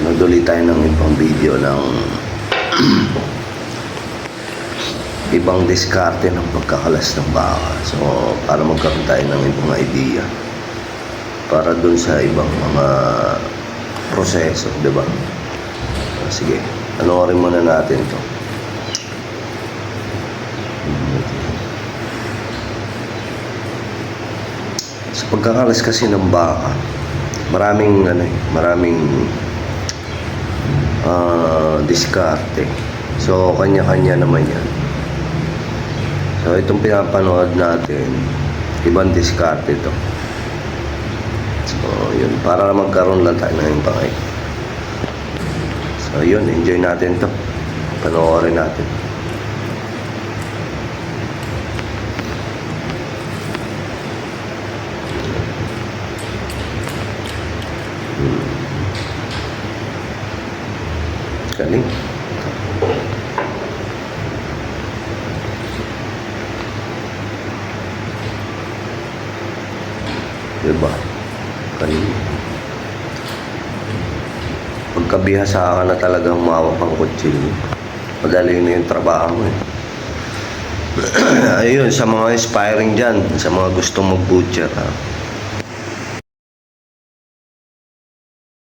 Nagduli tayo ng ibang video ng ibang diskarte ng pagkakalas ng baka. So, para magkaroon tayo ng ibang idea para dun sa ibang mga proseso, di ba? Sige, panoorin muna natin ito. Sa pagkakalas kasi ng baka, maraming diskarte. So, kanya-kanya naman yan. So, itong pinapanood natin, ibang diskarte ito. So, yun. Para magkaroon lang tayo ng ibang. So, yun. Enjoy natin to. Panoorin natin. Galing. Diba? Galing. Pagkabihasa ka na talagang mawak ang kutsilyo, madali na yung trabaho mo eh. Ayun, sa mga inspiring dyan, sa mga gustong mag-butcher,